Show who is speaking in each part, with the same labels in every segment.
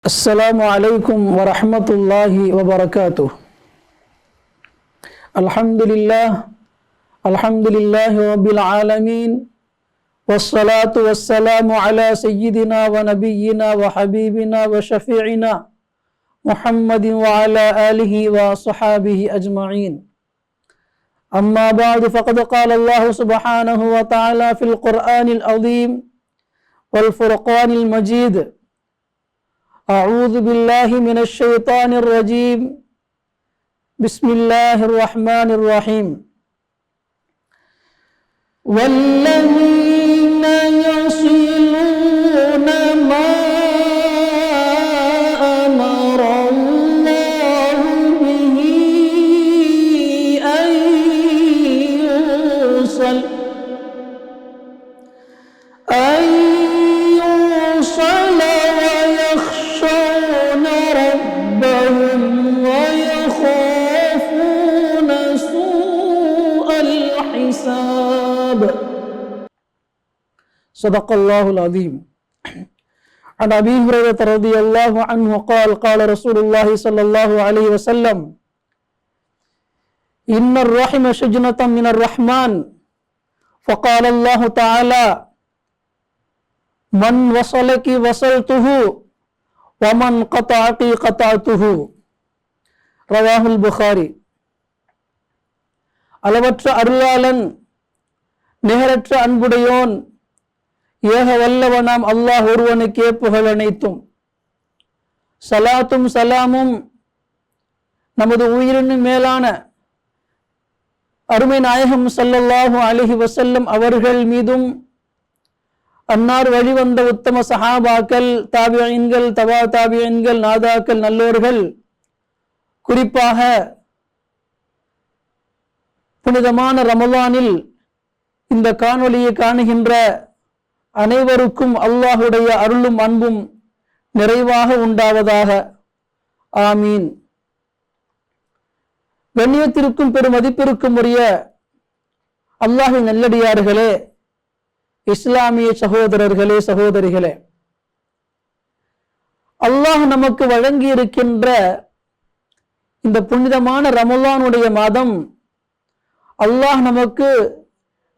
Speaker 1: السلام عليكم ورحمة الله وبركاته. الحمد لله رب العالمين، والصلاة والسلام على سيدنا ونبينا وحبيبنا وشفيعنا محمد وعلى آله وصحابه أجمعين. أما بعد، فقد قال الله سبحانه وتعالى في القرآن العظيم والفرقان المجيد: أعوذ بالله من الشيطان الرجيم، بسم الله الرحمن الرحيم. والذين يصلون ما أمر الله به أن يوصل ويخشون ربهم ويخافون سوء الحساب. صدق الله العظيم. عن أبي هريرة رضي الله عنه قال: قال رسول الله صلى الله عليه وسلم: إن الرحم شجنة من الرحمن. فقال الله تعالى: من وصلك وصلته ومن قطعك قطعته. ரவாஹுல் புகாரி. அளவற்ற அருளாளன், நிகரற்ற அன்புடையோன், ஏக வல்லவனாம் அல்லாஹ் ஒருவனுக்கே புகழ் அனைத்தும். சலாத்தும் சலாமும் நமது உயிரினும் மேலான அருமை நாயகம் ஸல்லல்லாஹு அலைஹி வஸல்லம் அவர்கள் மீதும், அன்னார் வழிவந்த உத்தம சஹாபாக்கள், தாபியீன்கள், தபா தாபியீன்கள், நாதாக்கள், நல்லோர்கள், குறிப்பாக புனிதமான ரமலானில் இந்த காணொளியை காணுகின்ற அனைவருக்கும் அல்லாஹுடைய அருளும் அன்பும் நிறைவாக உண்டாவதாக. ஆமீன். கண்ணியத்திற்கும் பெருமதிப்பிற்கும் உரிய அல்லாஹ்வின் நல்லடியார்களே, இஸ்லாமிய சகோதரர்களே, சகோதரிகளே, அல்லாஹ் நமக்கு வழங்கி இருக்கின்ற இந்த புனிதமான ரமலானுடைய மாதம் அல்லாஹ் நமக்கு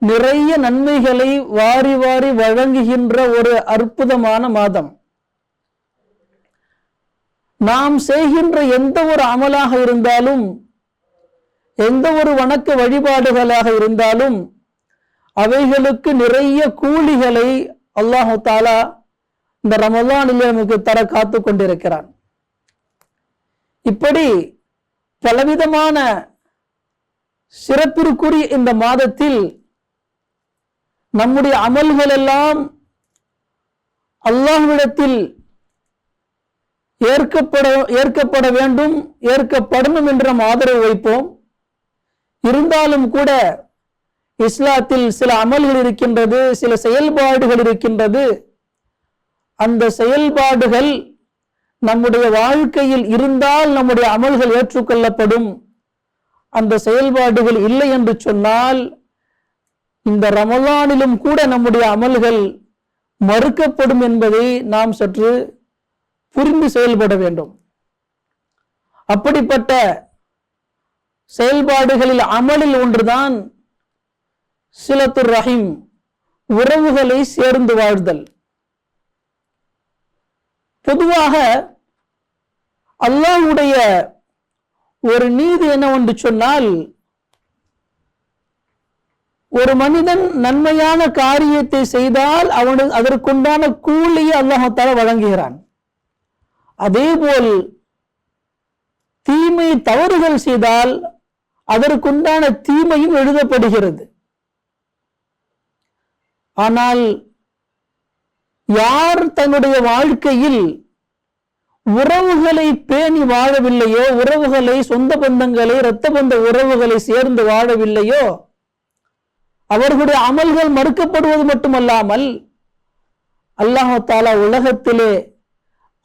Speaker 1: நிறைய நன்மைகளை வாரி வாரி வழங்குகின்ற ஒரு அற்புதமான மாதம். நாம் செய்கின்ற எந்த ஒரு அமலாக இருந்தாலும், எந்த ஒரு வணக்க வழிபாடுகளாக இருந்தாலும், அவைகளுக்கு நிறைய கூலிகளை அல்லாஹு தாலா இந்த ரமலானில் நமக்கு தர காத்து கொண்டிருக்கிறான். இப்படி பலவிதமான சிறப்பிற்குரிய இந்த மாதத்தில் நம்முடைய அமல்கள் எல்லாம் அல்லாஹ்விடத்தில் ஏற்கப்பட வேண்டும், ஏற்கப்படணும் என்ற ஆதரவு வைப்போம். இருந்தாலும் கூட இஸ்லாத்தில் சில அமல்கள் இருக்கின்றது, சில செயல்பாடுகள் இருக்கின்றது. அந்த செயல்பாடுகள் நம்முடைய வாழ்க்கையில் இருந்தால் நம்முடைய அமல்கள் ஏற்றுக்கொள்ளப்படும். அந்த செயல்பாடுகள் இல்லை என்று சொன்னால் இந்த ரமலானிலும் கூட நம்முடைய அமல்கள் மறுக்கப்படும் என்பதை நாம் சற்று புரிந்து செயல்பட வேண்டும். அப்படிப்பட்ட செயல்பாடுகளில் அமலில் ஒன்றுதான் சிலத்துர் ரஹீம், உறவுகளை சேர்ந்து வாழ்தல். பொதுவாக அல்லாஹ்வுடைய ஒரு நீதி என்னவென்று சொன்னால், ஒரு மனிதன் நன்மையான காரியத்தை செய்தால் அவனுக்கு அதற்குண்டான கூலியை அல்லாஹ் தஆலா வழங்குகிறான். அதேபோல் தீமை தவறுகள் செய்தால் அதற்குண்டான தீமையும் எழுதப்படுகிறது. ஆனால் யார் தன்னுடைய வாழ்க்கையில் உறவுகளை பேணி வாழவில்லையோ, உறவுகளை, சொந்த பந்தங்களை, இரத்த பந்த உறவுகளை சேர்ந்து வாழவில்லையோ, அவர்களுடைய அமல்கள் மறுக்கப்படுவது மட்டுமல்லாமல் அல்லாஹ் தஆலா உலகத்திலே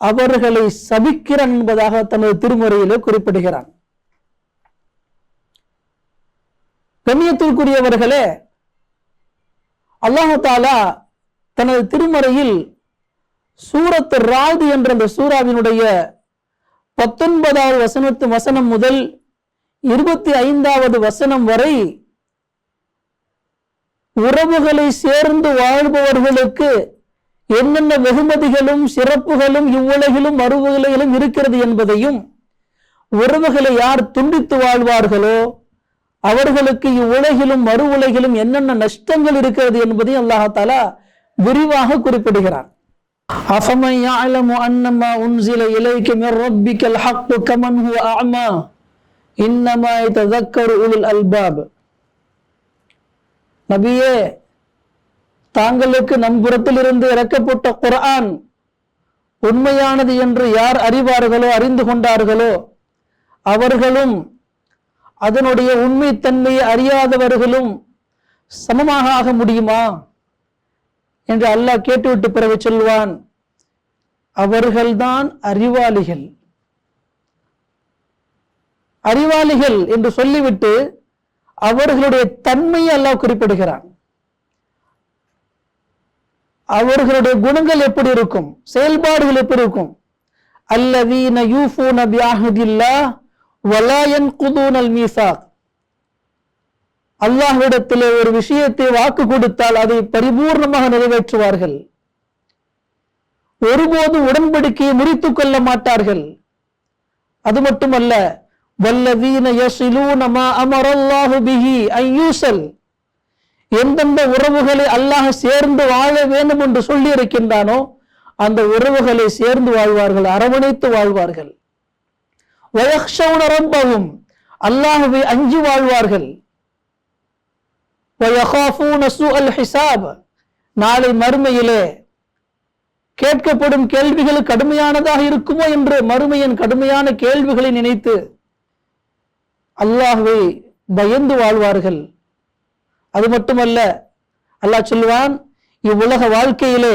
Speaker 1: அவர்களை சபிக்கிறான் என்பதாக தனது திருமறையிலே குறிப்பிடுகிறான். சூரத்து ராது என்ற அந்த சூராவினுடைய 19வது வசனம் முதல் 25வது வசனம் வரை உறவுகளை சேர்ந்து வாழ்பவர்களுக்கு என்னென்ன வெகுமதிகளும் சிறப்புகளும் இவ்வுலகிலும் மறுவுலகிலும் இருக்கிறது என்பதையும், உறவுகளை யார் துண்டித்து வாழ்வார்களோ அவர்களுக்கு இவ்வுலகிலும் மறு உலகிலும் என்னென்ன நஷ்டங்கள் இருக்கிறது என்பதையும் அல்லாஹ் தஆலா விரிவாக குறிப்பிடுகிறார். அஃபமன் யஅலமு அன்னமா உன்ஸில இலைக மின் ரப்பிக்கல் ஹக் கமன் ஹுவ அஅமா இன்னமா யதக்கரு உலுல் அல்பாப். நபியே, தாங்களுக்கு நம் புறத்திலிருந்து இறக்கப்பட்ட குர்ஆன் உண்மையானது என்று யார் அறிவார்களோ, அறிந்து கொண்டார்களோ, அவர்களும் அதனுடைய உண்மைத்தன்மையை அறியாதவர்களும் சமமாக ஆக முடியுமா என்று அல்லாஹ் கேட்டுவிட்டு பிறகு சொல்வான், அவர்கள்தான் அறிவாளிகள். அறிவாளிகள் என்று சொல்லிவிட்டு அவர்களுடைய தன்மையை அல்லாஹ் குறிப்பிடுகிறான். அவர்களுடைய குணங்கள் எப்படி இருக்கும், செயல்பாடுகள் எப்படி இருக்கும்? அல்லதீன யூஃபூன பிஅஹ்தில்லாஹ் வலா யன்குதூனல் மீசாக். அல்லாஹ்விடத்திலே ஒரு விஷயத்தை வாக்கு கொடுத்தால் அதை பரிபூர்ணமாக நிறைவேற்றுவார்கள். ஒருபோதும் உடன்படிக்கையை முறித்துக் கொள்ள மாட்டார்கள். அது மட்டுமல்ல, வல்லதீன யஸிலூன மா அமரல்லாஹு பிஹி அய்யூசல். எந்தெந்த உறவுகளை அல்லாஹ் சேர்ந்து வாழ வேண்டும் என்று சொல்லி இருக்கின்றானோ அந்த உறவுகளை சேர்ந்து வாழ்வார்கள், அரவணைத்து வாழ்வார்கள். வயக்ஷௌன ரப்பஹும், அல்லாஹ்வை அஞ்சி வாழ்வார்கள். வயகாஃபூன ஸூஅல் ஹிசாப், நாளை மறுமையிலே கேட்கப்படும் கேள்விகள் கடுமையானதாக இருக்குமோ என்று மறுமையின் கடுமையான கேள்விகளை நினைத்து அல்லாஹ்வை பயந்து வாழ்வார்கள். அது மட்டுமல்ல, அல்லாஹ் சொல்வான், இவ்வுலக வாழ்க்கையிலே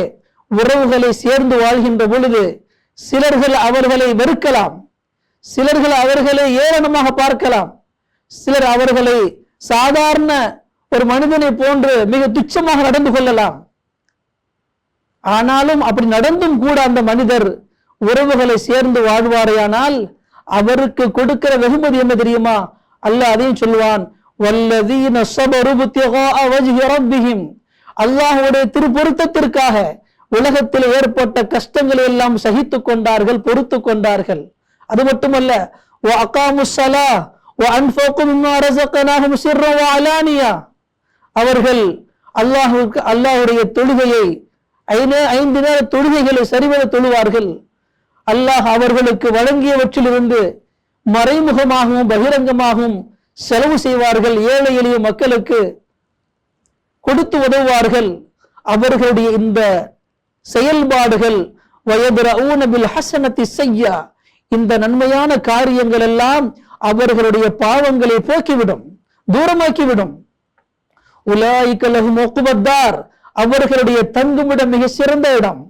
Speaker 1: உறவுகளை சேர்ந்து வாழ்கின்ற பொழுது சிலர்கள் அவர்களை வெறுக்கலாம், சிலர்கள் அவர்களை ஏளனமாக பார்க்கலாம், சிலர் அவர்களை சாதாரண ஒரு மனிதனை போன்று மிக துச்சமாக நடந்து கொள்ளலாம். ஆனாலும் அப்படி நடந்தும் கூட அந்த மனிதர் உறவுகளை சேர்ந்து வாழ்வாரையானால் அவருக்கு கொடுக்கிற வெகுமதி என்ன தெரியுமா? அல்லாஹ் அதையும் சொல்வான், வல்லதீன ஸபரு பித்திகாஅ வஜ்ஹி ரப்பிஹிம். அல்லாஹ்வுடைய திருப்பொருத்தத்திற்காக உலகத்தில் ஏற்பட்ட கஷ்டங்களை எல்லாம் சகித்துக் கொண்டார்கள், பொறுத்து கொண்டார்கள். அது மட்டுமல்ல, வஅகாமுஸ் ஸலாஹ் வஅன்ஃபகு மிம்மா ரஸக்னாஹும் சிர்ரன் வஅலானியா. அவர்கள் அல்லாஹ்வுடைய தொழுகையை 5 நேர தொழுகைகளை சரிவர தொழுவார்கள். அல்லாஹ் அவர்களுக்கு வழங்கியவற்றிலிருந்து மறைமுகமாகவும் பகிரங்கமாகவும் செலவு செய்வார்கள். ஏழை எளிய மக்களுக்கு கொடுத்து உதவுவார்கள். அவர்களுடைய இந்த செயல்பாடுகள் வயதுரஊன பில் ஹஸனத்தி ஸய்யா, இந்த நன்மையான காரியங்கள் எல்லாம் அவர்களுடைய பாவங்களை போக்கிவிடும், தூரமாக்கிவிடும். உலாயிக லஹும் உக்பத்தார், அவர்களுடைய தங்குமிடம் மிக சிறந்த இடம்.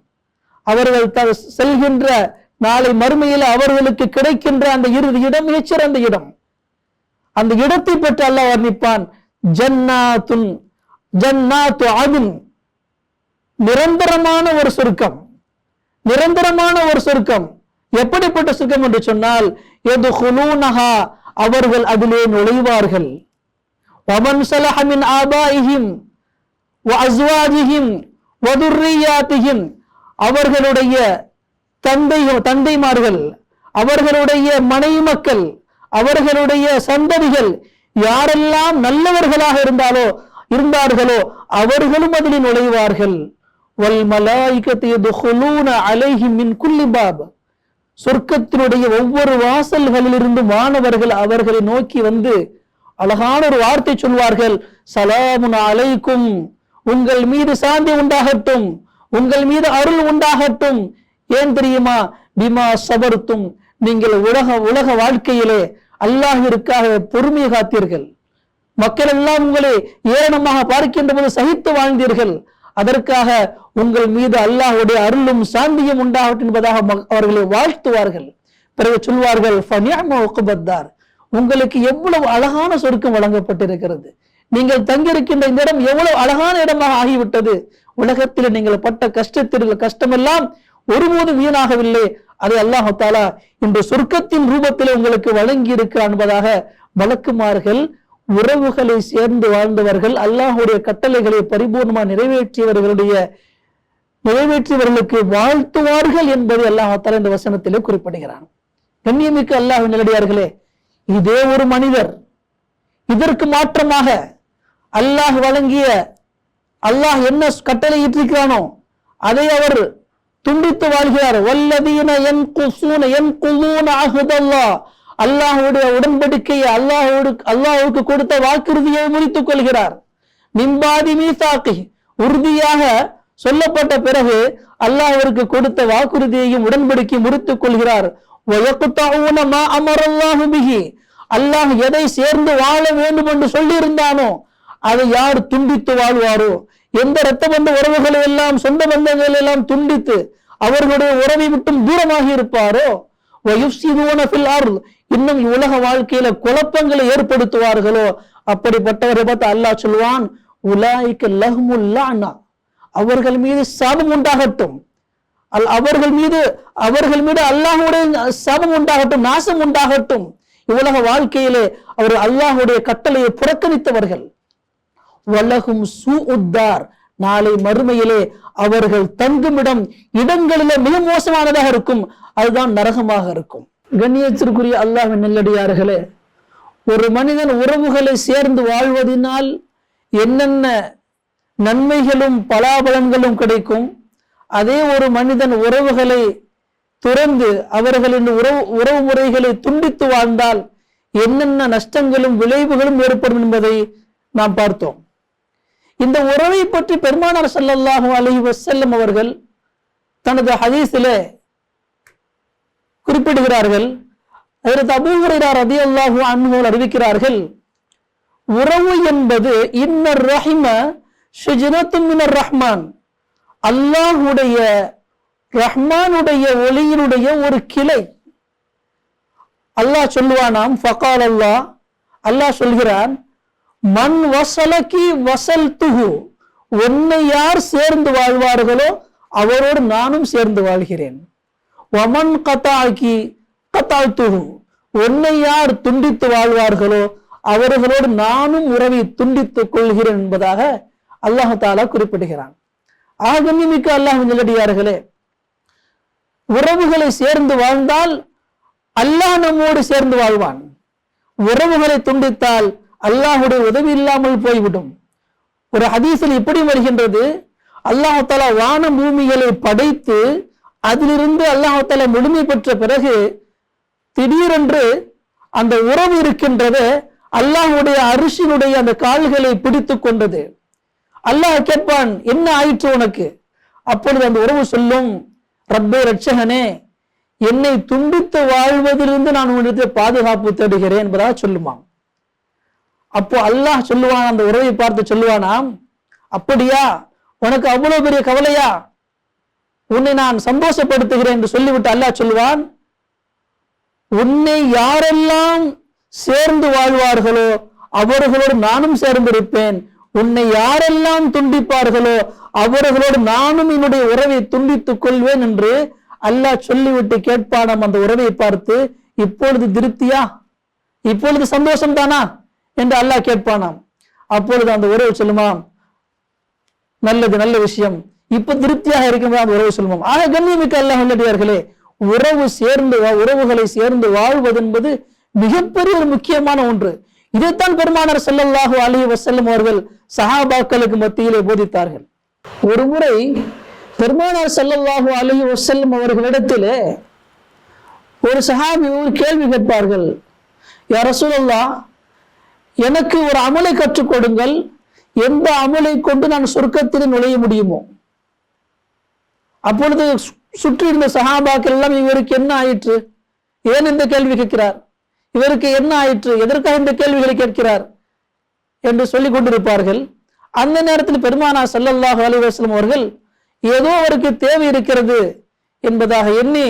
Speaker 1: அவர்கள் செல்கின்ற நாளை மறுமையில் அவர்களுக்கு கிடைக்கின்ற அந்த இறுதி இடம் மிகச்சிறந்த இடம். அந்த இடத்தை பற்றி அல்லாஹ் வர்ணிப்பான், ஜன்னாத்து அத்ன், நிரந்தரமான ஒரு சொர்க்கம், நிரந்தரமான ஒரு சொர்க்கம். எப்படிப்பட்ட சொர்க்கம் என்று சொன்னால், யதுகுலூனஹா, அவர்கள் அதிலே நுழைவார்கள். வமன் ஸலஹ மின் ஆபாயிஹிம் வஅஸ்வாஜிஹிம் வதுர்ரியாத்திஹிம், அவர்களுடைய தந்தைமார்கள், அவர்களுடைய மனைவி மக்கள், அவர்களுடைய சந்ததிகள் யாரெல்லாம் நல்லவர்களாக இருந்தார்களோ அவர்களும் அதில் நுழைவார்கள். வல் மலாயிகத்து யதுகுலூன அலைஹிம் மின் குல்லி பாப், சொர்க்கத்தினுடைய ஒவ்வொரு வாசல்களிலிருந்து மாணவர்கள் அவர்களை நோக்கி வந்து அழகான ஒரு வார்த்தை சொல்வார்கள், சலாமுன் அலைக்கும், உங்கள் மீது சாந்தி உண்டாகட்டும், உங்கள் மீது அருள் உண்டாகட்டும். ஏன் தெரியுமா? பிமா சபர்த்தும், நீங்கள் உலக வாழ்க்கையிலே அல்லாஹ்விற்காக பொறுமையை காத்தீர்கள். மக்கள் எல்லாம் உங்களை ஏளனமாக பார்க்கின்ற போது சகித்து வாழ்ந்தீர்கள். அதற்காக உங்கள் மீது அல்லாஹ்வுடைய அருளும் சாந்தியும் உண்டாகட்டும் என்பதாக அவர்களை வாழ்த்துவார்கள். பிறகு சொல்வார்கள், ஃபனிஅம உக்பத்தார், உங்களுக்கு எவ்வளவு அழகான சொர்க்கம் வழங்கப்பட்டிருக்கிறது, நீங்கள் தங்கியிருக்கின்ற இந்த இடம் எவ்வளவு அழகான இடமாக ஆகிவிட்டது. உலகத்தில் நீங்கள் பட்ட கஷ்டமெல்லாம் ஒருபோதும் வீணாகவில்லை. அதை அல்லாஹ் தஆலா இந்த சொர்க்கத்தின் ரூபத்தில் உங்களுக்கு வழங்கி இருக்கிறார் என்பதாக மலக்குமார்கள் உறவுகளை சேர்ந்து வாழ்ந்தவர்கள், அல்லாஹுடைய கட்டளைகளை பரிபூர்ணமாக நிறைவேற்றியவர்களுக்கு வாழ்த்துவார்கள் என்பதை அல்லாஹ் தஆலா இந்த வசனத்திலே குறிப்பிடுகிறான். கண்ணியமிக்க அல்லாஹ்வின் நல்லடியார்களே, இதே ஒரு மனிதர் இதற்கு மாற்றமாக அல்லாஹ் வழங்கிய, அல்லாஹ் என்ன கட்டளை இட்டிருக்கிறானோ அதை அவர் துண்டித்து வாழ்கிறார். வல்லதீன யன்குஸூன அஹ்தல்லாஹ், அல்லாஹ்வுடைய உடன்படிக்கையை, அல்லாஹ்வுக்கு கொடுத்த வாக்குறுதியை முறித்துக் கொள்கிறார். மின்பாதி மீசாக்கி, உறுதியாக சொல்லப்பட்ட பிறகு அல்லாஹ்விற்கு கொடுத்த வாக்குறுதியையும் உடன்படிக்கை முறித்துக் கொள்கிறார். வயக்தஊன மா அமரல்லாஹு பிஹி, அல்லாஹ் எதை சேர்ந்து வாழ வேண்டும் என்று சொல்லி இருந்தானோ அதை யார் துண்டித்து வாழ்வாரோ, எந்த இரத்த பந்த உறவுகளை எல்லாம், சொந்த பந்தங்களை எல்லாம் துண்டித்து அவர்களுடைய உறவை விட்டும் தூரமாகி இருப்பாரோ, வயுஃப்ஸிதூன ஃபில் அர்த், இன்னும் உலக வாழ்க்கையில குழப்பங்களை ஏற்படுத்துவார்களோ, அப்படிப்பட்டவரை பார்த்து அல்லாஹ் சொல்வான், உலாயிக லஹ்முல் லஅனா, அவர்கள் மீது சாபம் உண்டாகட்டும், அவர்கள் மீது அல்லாஹ்வுடைய சாபம் உண்டாகட்டும், நாசம் உண்டாகட்டும். இவ்வுலக வாழ்க்கையிலே அவர் அல்லாஹ்வுடைய கட்டளையை புறக்கணித்தவர்கள். வலஹும் சூஉத்தார், நாளை மறுமையிலே அவர்கள் தங்குமிடம் இடங்களிலே மிக மோசமானதாக இருக்கும், அதுதான் நரகமாக இருக்கும். கண்ணியத்திற்குரிய அல்லாஹ்வின் நல்லடியார்களே, ஒரு மனிதன் உறவுகளை சேர்ந்து வாழ்வதனால் என்னென்ன நன்மைகளும் பலாபலன்களும் கிடைக்கும், அதே ஒரு மனிதன் உறவுகளை துறந்து அவர்களின் உறவு முறைகளை துண்டித்து வாழ்ந்தால் என்னென்ன நஷ்டங்களும் விளைவுகளும் ஏற்படும் என்பதை நாம் பார்த்தோம். இந்த உறவை பற்றி பெருமானார் ஸல்லல்லாஹு அலைஹி வஸல்லம் அவர்கள் தனது ஹதீஸிலே குறிப்பிடுகிறார்கள். ஹஜ்ரத் அபூ ஹுரைரா ரலியல்லாஹு அன்ஹு அறிவிக்கிறார்கள், உறவு என்பது இன்னர் ரஹிம ஷஜரத்தும் மினர் ரஹ்மான், அல்லாஹ்வுடைய ரஹ்மானுடைய ஒளியினுடைய ஒரு கிளை. அல்லாஹ் சொல்லுவானாம், ஃபகால் அல்லாஹ் சொல்கிறான், மன் வசலகி வசல்துஹு, உன்னை யார் சேர்ந்து வாழ்வார்களோ அவரோடு நானும் சேர்ந்து வாழ்கிறேன். வமன் கதாகி கதால்துஹு, உன்னை யார் துண்டித்து வாழ்வார்களோ அவர்களோடு நானும் உறவை துண்டித்துக் கொள்கிறேன் என்பதாக அல்லாஹ் தஆலா குறிப்பிடுகிறான். ஆகமிக்க அல்லாஹ்வின் நல்லடியார்களே, உறவுகளை சேர்ந்து வாழ்ந்தால் அல்லாஹ் நம்மோடு சேர்ந்து வாழ்வான். உறவுகளை துண்டித்தால் அல்லாஹுடைய உதவி இல்லாமல் போய்விடும். ஒரு ஹதீஸில் இப்படி வருகின்றது, அல்லாஹ் தஆலா வான பூமிகளை படைத்து அதிலிருந்து அல்லாஹ் தஆலா முழுமை பெற்ற பிறகு திடீரென்று அந்த உறவு இருக்கின்றது அல்லாஹ்வுடைய அரிசினுடைய அந்த கால்களை பிடித்து கொண்டது. அல்லாஹ் கேட்பான், என்ன ஆயிற்று உனக்கு? அப்பொழுது அந்த உறவு சொல்லும், ரப்பே ரட்சகனே, என்னை துண்டித்து வாழ்வதிலிருந்து நான் உன்னிடத்தை பாதுகாப்பு தேடுகிறேன் என்பதாக சொல்லுமாம். அப்போ அல்லாஹ் சொல்லுவான், அந்த உறவை பார்த்து சொல்லுவானாம், அப்படியா, உனக்கு அவ்வளவு பெரிய கவலையா, உன்னை நான் சந்தோஷப்படுத்துகிறேன் என்று சொல்லிவிட்டு அல்லாஹ் சொல்லுவான், உன்னை யாரெல்லாம் சேர்ந்து வாழ்வார்களோ அவர்களோடு நானும் சேர்ந்திருப்பேன், உன்னை யாரெல்லாம் துண்டிப்பார்களோ அவர்களோடு நானும் என்னுடைய உறவை துண்டித்துக் கொள்வேன் என்று அல்லாஹ் சொல்லிவிட்டு கேட்பானாம் அந்த உறவை பார்த்து, இப்பொழுது திருப்தியா, இப்பொழுது சந்தோஷம் தானா என்று அல்லாஹ் கேட்பானாம். அப்பொழுது அந்த உறவு சொல்லுமாம், நல்லது, நல்ல விஷயம், இப்ப திருப்தியாக இருக்கும் அந்த உறவு சொல்லுமாம். ஆக கண்ணியமிக்க அல்லாஹ் நல்லடியார்களே, உறவுகளை சேர்ந்து வாழ்வது என்பது மிகப்பெரிய ஒரு முக்கியமான ஒன்று. இதைத்தான் பெருமானார் ஸல்லல்லாஹு அலைஹி வஸல்லம் அவர்கள் சஹாபாக்களுக்கு மத்தியிலே போதித்தார்கள். ஒரு முறை பெருமானார் ஸல்லல்லாஹு அலைஹி வஸல்லம் அவர்களிடத்திலே ஒரு சஹாபி ஒரு கேள்வி கேட்பார்கள், யா ரசூலல்லாஹ், எனக்கு ஒரு அமலை கற்றுக் கொடுங்கள், எந்த அமலை கொண்டு நான் சொர்க்கத்தில் நுழைய முடியுமோ? அப்பொழுது சுற்றி இருந்த சஹாபாக்கள் எல்லாம், இவருக்கு என்ன ஆயிற்று, ஏன் இந்த கேள்வி கேட்கிறார், இவருக்கு என்ன ஆயிற்று, எதற்காக இந்த கேள்விகளை கேட்கிறார் என்று சொல்லிக் கொண்டிருப்பார்கள். அந்த நேரத்தில் பெருமானார் ஸல்லல்லாஹு அலைஹி வஸல்லம் அவர்கள் ஏதோ அவருக்கு தேவை இருக்கிறது என்பதாக எண்ணி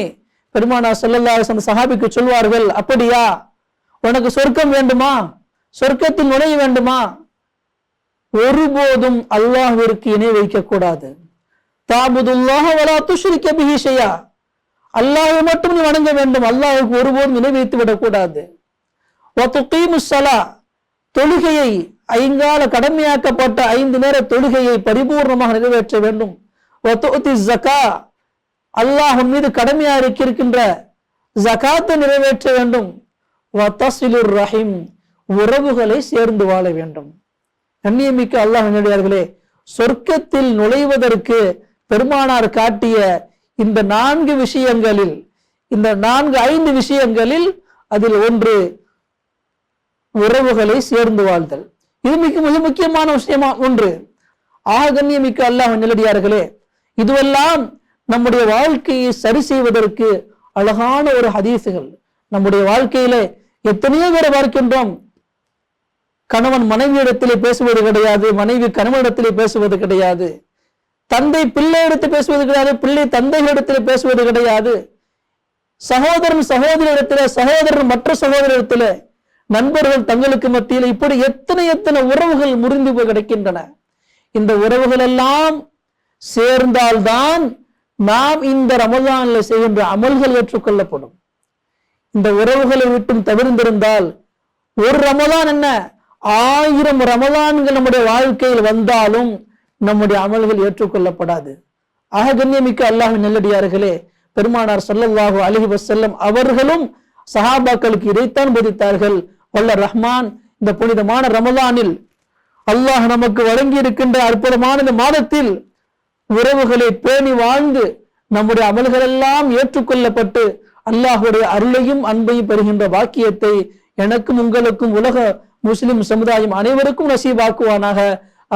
Speaker 1: பெருமானார் ஸல்லல்லாஹு அலைஹி வஸல்லம் சஹாபிக்கு சொல்வார்கள், அப்படியா, உனக்கு சொர்க்கம் வேண்டுமா, சொர்க்கத்தில் நுழைய வேண்டுமா? ஒருபோதும் அல்லாஹ்விற்கு இணை வைக்க கூடாது, தஅபுதுல்லாஹ வலா துஷ்ரிக பிஹி ஷைஆ, அல்லாஹ்வை மட்டும் நீ வணங்க வேண்டும், அல்லாஹ்வுக்கு ஒருபோதும் இணை வைத்து விடக்கூடாது. வதுகீமுஸ் ஸலா, தொழுகையை ஐங்கால கடமையாக்கப்பட்ட 5 நேர தொழுகையை பரிபூர்ணமாக நிறைவேற்ற வேண்டும். வதுஉதிஸ் ஸகா, அல்லாஹ் மீது கடமையாக இருக்கின்ற ஜகாத்தை நிறைவேற்ற வேண்டும். வதஸிலுர் ரஹீம், உறவுகளை சேர்ந்து வாழ வேண்டும். கண்ணியமிக்க அல்லாஹ் நல்லடியார்களே, சொர்க்கத்தில் நுழைவதற்கு பெருமானார் காட்டிய இந்த 4 விஷயங்களில், இந்த 5 விஷயங்களில் அதில் ஒன்று உறவுகளை சேர்ந்து வாழ்தல். இது மிக முக்கியமான விஷயமா ஒன்று. கண்ணியமிக்க அல்லாஹ் நல்லடியார்களே, இதுவெல்லாம் நம்முடைய வாழ்க்கையை சரி செய்வதற்கு அழகான ஒரு ஹதீசுகள். நம்முடைய வாழ்க்கையில எத்தனையோ பேரை பார்க்கின்றோம், கணவன் மனைவியிடத்திலே பேசுவது கிடையாது, மனைவி கணவனிடத்திலே பேசுவது கிடையாது, தந்தை பிள்ளையிடத்தில் பேசுவது கிடையாது, பிள்ளை தந்தைகளிடத்திலே பேசுவது கிடையாது, சகோதரன் சகோதரிடத்திலே, சகோதரன் மற்ற சகோதரிடத்திலே, நண்பர்கள் தங்களுக்கு மத்தியில், இப்படி எத்தனை உறவுகள் முறிந்து போய் கிடைக்கின்றன. இந்த உறவுகள் எல்லாம் சேர்ந்தால்தான் நாம் இந்த ரமலான்ல செய்கின்ற அமல்கள் ஏற்றுக்கொள்ளப்படும். இந்த உறவுகளை விட்டும் தவிர்ந்திருந்தால் ஒரு ரமலான் என்ன, 1000 ரமலான்கள் நம்முடைய வாழ்க்கையில் வந்தாலும் நம்முடைய அமல்கள் ஏற்றுக்கொள்ளப்படாது. கண்ணியமிக்க அல்லாஹ்வின் நல்லடியார்களே, பெருமானார் ஸல்லல்லாஹு அலைஹி வஸல்லம் அவர்களும் சஹாபாக்களுக்கு இதைத்தான் போதித்தார்கள். வல்ல ரஹ்மான் இந்த புனிதமான ரமலானில் அல்லாஹ் நமக்கு வழங்கி இருக்கின்ற அற்புதமான இந்த மாதத்தில் உறவுகளை பேணி வாழ்ந்து நம்முடைய அமல்கள் எல்லாம் ஏற்றுக்கொள்ளப்பட்டு அல்லாஹுடைய அருளையும் அன்பையும் பெறுகின்ற பாக்கியத்தை எனக்கும் உங்களுக்கும் உலக முஸ்லிம் சமுதாயம் அனைவருக்கும் நசீபாக்குவானாக.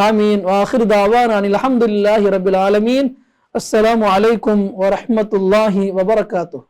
Speaker 1: ஆமீன். வாஹிர் தாவானா அனில் ஹம்துலில்லாஹி ரப்பில் ஆலமீன். அஸ்ஸலாமு அலைக்கும் வரஹ்மத்துல்லாஹி வபரகாத்துஹு.